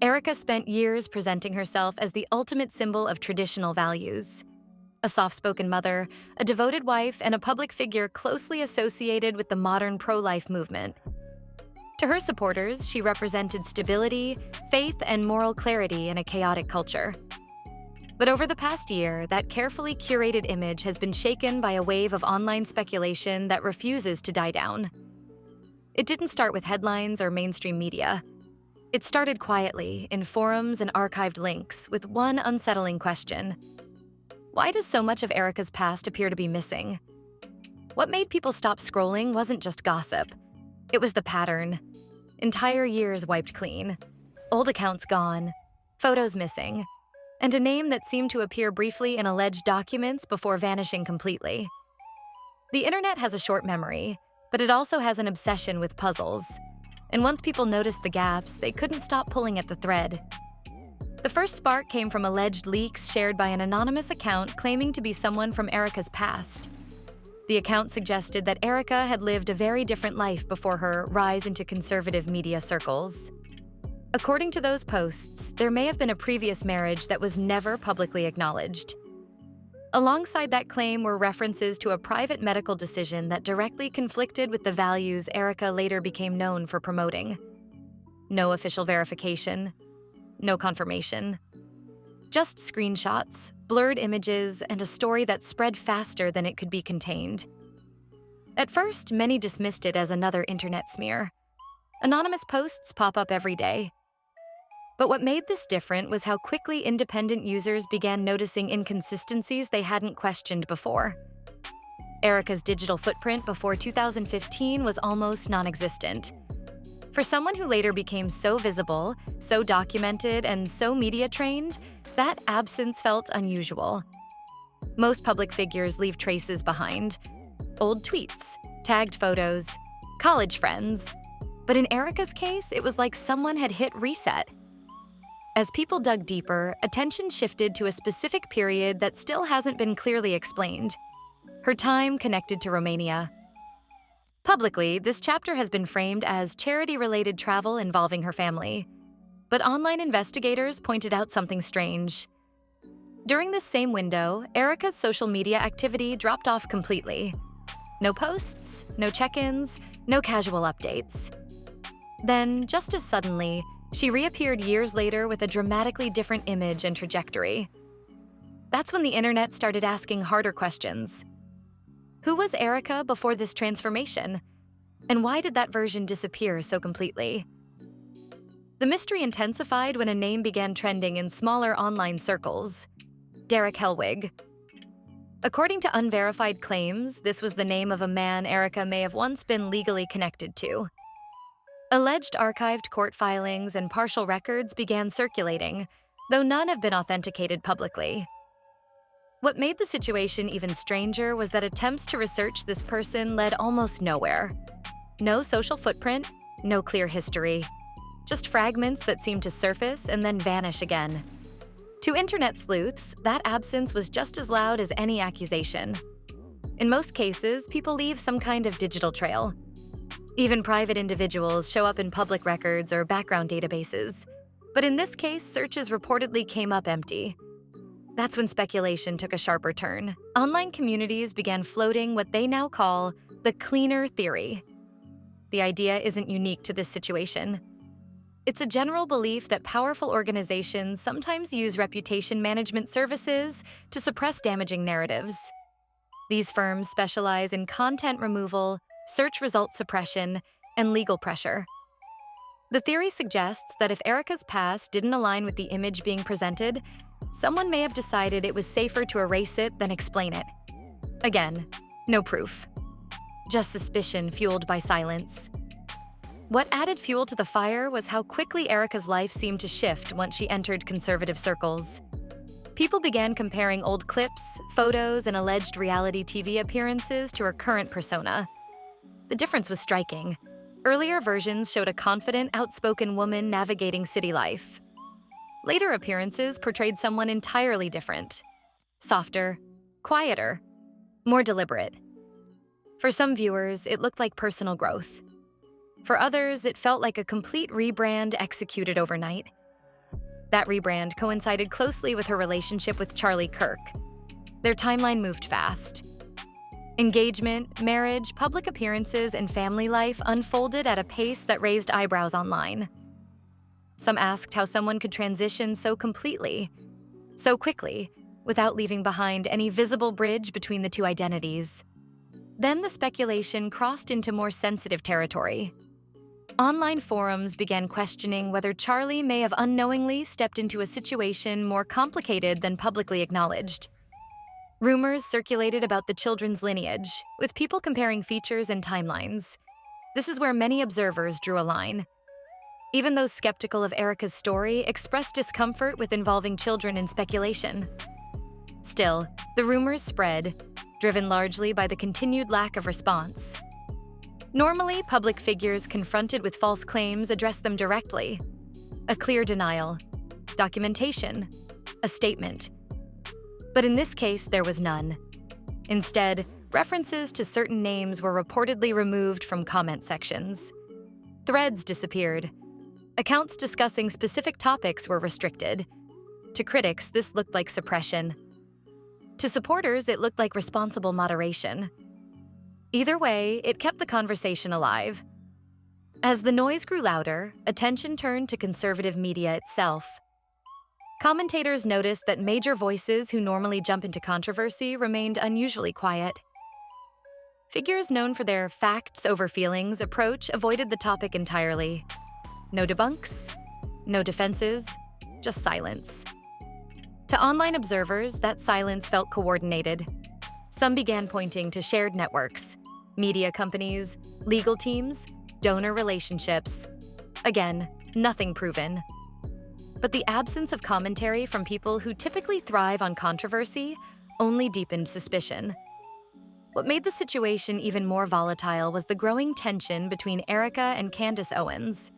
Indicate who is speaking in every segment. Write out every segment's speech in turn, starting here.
Speaker 1: Erica spent years presenting herself as the ultimate symbol of traditional values. A soft-spoken mother, a devoted wife, and a public figure closely associated with the modern pro-life movement. To her supporters, she represented stability, faith, and moral clarity in a chaotic culture. But over the past year, that carefully curated image has been shaken by a wave of online speculation that refuses to die down. It didn't start with headlines or mainstream media. It started quietly, in forums and archived links, with one unsettling question. Why does so much of Erica's past appear to be missing? What made people stop scrolling wasn't just gossip. It was the pattern. Entire years wiped clean. Old accounts gone. Photos missing. And a name that seemed to appear briefly in alleged documents before vanishing completely. The internet has a short memory, but it also has an obsession with puzzles. And once people noticed the gaps, they couldn't stop pulling at the thread. The first spark came from alleged leaks shared by an anonymous account claiming to be someone from Erica's past. The account suggested that Erica had lived a very different life before her rise into conservative media circles. According to those posts, there may have been a previous marriage that was never publicly acknowledged. Alongside that claim were references to a private medical decision that directly conflicted with the values Erica later became known for promoting. No official verification, no confirmation. Just screenshots, blurred images, and a story that spread faster than it could be contained. At first, many dismissed it as another internet smear. Anonymous posts pop up every day. But what made this different was how quickly independent users began noticing inconsistencies they hadn't questioned before. Erica's digital footprint before 2015 was almost non-existent. For someone who later became so visible, so documented, and so media-trained, that absence felt unusual. Most public figures leave traces behind. Old tweets, tagged photos, college friends. But in Erica's case, it was like someone had hit reset. As people dug deeper, attention shifted to a specific period that still hasn't been clearly explained. Her time connected to Romania. Publicly, this chapter has been framed as charity-related travel involving her family. But online investigators pointed out something strange. During this same window, Erica's social media activity dropped off completely. No posts, no check-ins, no casual updates. Then, just as suddenly, she reappeared years later with a dramatically different image and trajectory. That's when the internet started asking harder questions. Who was Erica before this transformation? And why did that version disappear so completely? The mystery intensified when a name began trending in smaller online circles: Derek Helwig. According to unverified claims, this was the name of a man Erica may have once been legally connected to. Alleged archived court filings and partial records began circulating, though none have been authenticated publicly. What made the situation even stranger was that attempts to research this person led almost nowhere. No social footprint, no clear history. Just fragments that seemed to surface and then vanish again. To internet sleuths, that absence was just as loud as any accusation. In most cases, people leave some kind of digital trail. Even private individuals show up in public records or background databases. But in this case, searches reportedly came up empty. That's when speculation took a sharper turn. Online communities began floating what they now call the cleaner theory. The idea isn't unique to this situation. It's a general belief that powerful organizations sometimes use reputation management services to suppress damaging narratives. These firms specialize in content removal, search result suppression, and legal pressure. The theory suggests that if Erica's past didn't align with the image being presented, someone may have decided it was safer to erase it than explain it. Again, no proof. Just suspicion fueled by silence. What added fuel to the fire was how quickly Erica's life seemed to shift once she entered conservative circles. People began comparing old clips, photos, and alleged reality TV appearances to her current persona. The difference was striking. Earlier versions showed a confident, outspoken woman navigating city life. Later appearances portrayed someone entirely different. Softer, quieter, more deliberate. For some viewers, it looked like personal growth. For others, it felt like a complete rebrand executed overnight. That rebrand coincided closely with her relationship with Charlie Kirk. Their timeline moved fast. Engagement, marriage, public appearances, and family life unfolded at a pace that raised eyebrows online. Some asked how someone could transition so completely, so quickly, without leaving behind any visible bridge between the two identities. Then the speculation crossed into more sensitive territory. Online forums began questioning whether Charlie may have unknowingly stepped into a situation more complicated than publicly acknowledged. Rumors circulated about the children's lineage, with people comparing features and timelines. This is where many observers drew a line. Even those skeptical of Erica's story expressed discomfort with involving children in speculation. Still, the rumors spread, driven largely by the continued lack of response. Normally, public figures confronted with false claims address them directly. A clear denial, documentation, a statement. But in this case, there was none. Instead, references to certain names were reportedly removed from comment sections. Threads disappeared. Accounts discussing specific topics were restricted. To critics, this looked like suppression. To supporters, it looked like responsible moderation. Either way, it kept the conversation alive. As the noise grew louder, attention turned to conservative media itself. Commentators noticed that major voices who normally jump into controversy remained unusually quiet. Figures known for their facts over feelings approach avoided the topic entirely. No debunks, no defenses, just silence. To online observers, that silence felt coordinated. Some began pointing to shared networks, media companies, legal teams, donor relationships. Again, nothing proven. But the absence of commentary from people who typically thrive on controversy only deepened suspicion. What made the situation even more volatile was the growing tension between Erica and Candace Owens.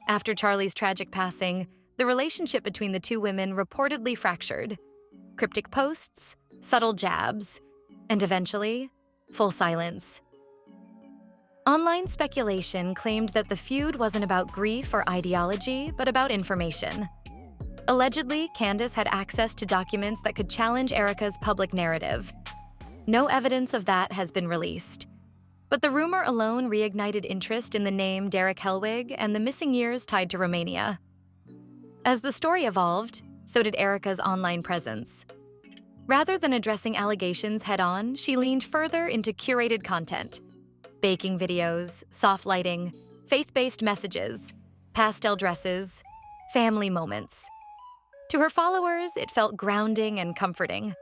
Speaker 1: After Charlie's tragic passing, the relationship between the two women reportedly fractured. Cryptic posts, subtle jabs, and eventually, full silence. Online speculation claimed that the feud wasn't about grief or ideology, but about information. Allegedly, Candace had access to documents that could challenge Erica's public narrative. No evidence of that has been released. But the rumor alone reignited interest in the name Derek Hellwig and the missing years tied to Romania. As the story evolved, so did Erica's online presence. Rather than addressing allegations head-on, she leaned further into curated content. Baking videos, soft lighting, faith-based messages, pastel dresses, family moments. To her followers, it felt grounding and comforting.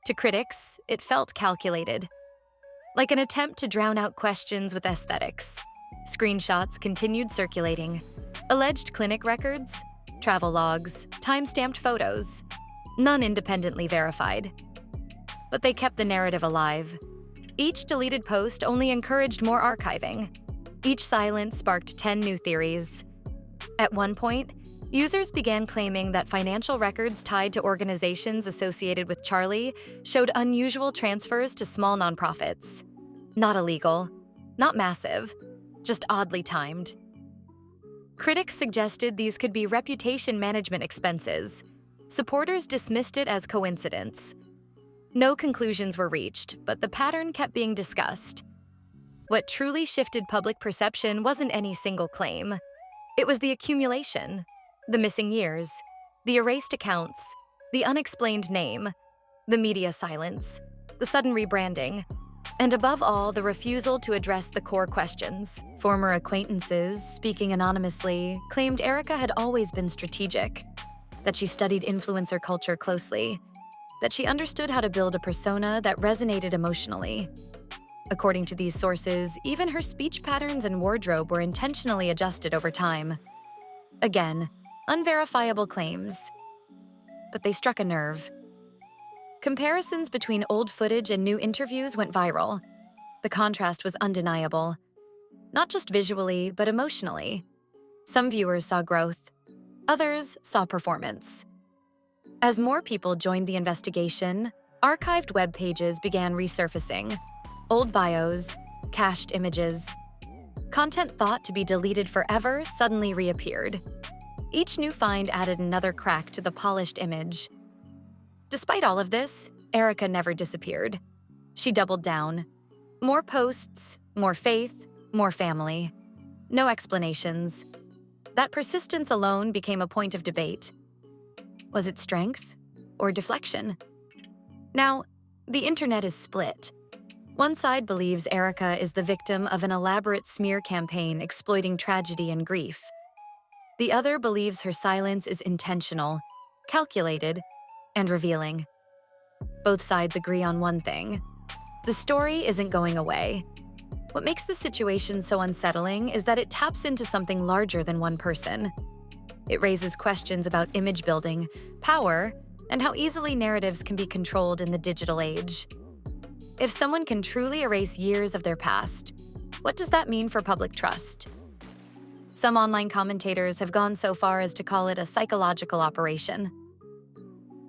Speaker 1: To critics, it felt calculated. Like an attempt to drown out questions with aesthetics. Screenshots continued circulating. Alleged clinic records, travel logs, time-stamped photos. None independently verified. But they kept the narrative alive. Each deleted post only encouraged more archiving. Each silence sparked 10 new theories. At one point, users began claiming that financial records tied to organizations associated with Charlie showed unusual transfers to small nonprofits. Not illegal, not massive, just oddly timed. Critics suggested these could be reputation management expenses. Supporters dismissed it as coincidence. No conclusions were reached, but the pattern kept being discussed. What truly shifted public perception wasn't any single claim. It was the accumulation, the missing years, the erased accounts, the unexplained name, the media silence, the sudden rebranding, and above all, the refusal to address the core questions. Former acquaintances, speaking anonymously, claimed Erica had always been strategic, that she studied influencer culture closely, that she understood how to build a persona that resonated emotionally. According to these sources, even her speech patterns and wardrobe were intentionally adjusted over time. Again, unverifiable claims, but they struck a nerve. Comparisons between old footage and new interviews went viral. The contrast was undeniable, not just visually, but emotionally. Some viewers saw growth, others saw performance. As more people joined the investigation, archived web pages began resurfacing. Old bios, cached images. Content thought to be deleted forever suddenly reappeared. Each new find added another crack to the polished image. Despite all of this, Erica never disappeared. She doubled down. More posts, more faith, more family. No explanations. That persistence alone became a point of debate. Was it strength or deflection? Now, the internet is split. One side believes Erica is the victim of an elaborate smear campaign exploiting tragedy and grief. The other believes her silence is intentional, calculated, and revealing. Both sides agree on one thing: the story isn't going away. What makes the situation so unsettling is that it taps into something larger than one person. It raises questions about image building, power, and how easily narratives can be controlled in the digital age. If someone can truly erase years of their past, what does that mean for public trust? Some online commentators have gone so far as to call it a psychological operation,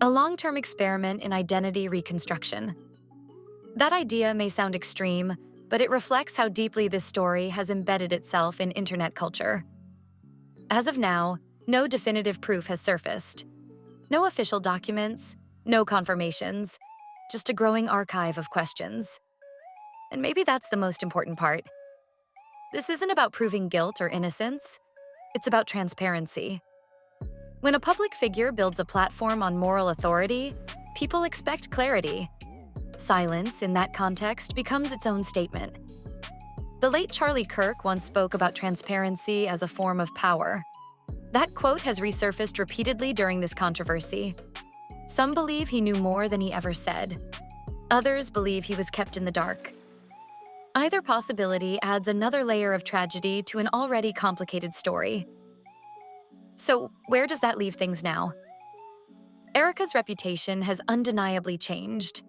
Speaker 1: a long-term experiment in identity reconstruction. That idea may sound extreme, but it reflects how deeply this story has embedded itself in internet culture. As of now, no definitive proof has surfaced. No official documents, no confirmations, just a growing archive of questions. And maybe that's the most important part. This isn't about proving guilt or innocence. It's about transparency. When a public figure builds a platform on moral authority, people expect clarity. Silence, in that context, becomes its own statement. The late Charlie Kirk once spoke about transparency as a form of power. That quote has resurfaced repeatedly during this controversy. Some believe he knew more than he ever said. Others believe he was kept in the dark. Either possibility adds another layer of tragedy to an already complicated story. So, where does that leave things now? Erica's reputation has undeniably changed.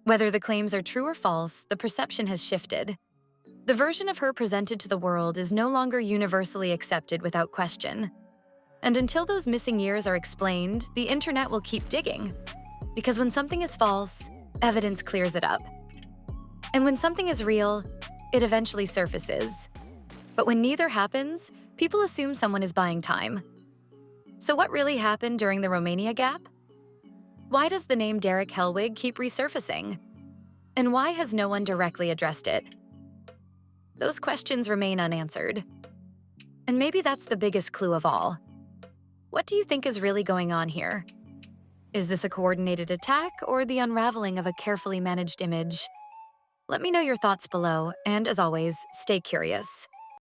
Speaker 1: Whether the claims are true or false, the perception has shifted. The version of her presented to the world is no longer universally accepted without question. And until those missing years are explained, the internet will keep digging. Because when something is false, evidence clears it up. And when something is real, it eventually surfaces. But when neither happens, people assume someone is buying time. So what really happened during the Romania gap? Why does the name Derek Hellwig keep resurfacing? And why has no one directly addressed it? Those questions remain unanswered. And maybe that's the biggest clue of all. What do you think is really going on here? Is this a coordinated attack or the unraveling of a carefully managed image? Let me know your thoughts below, and as always, stay curious.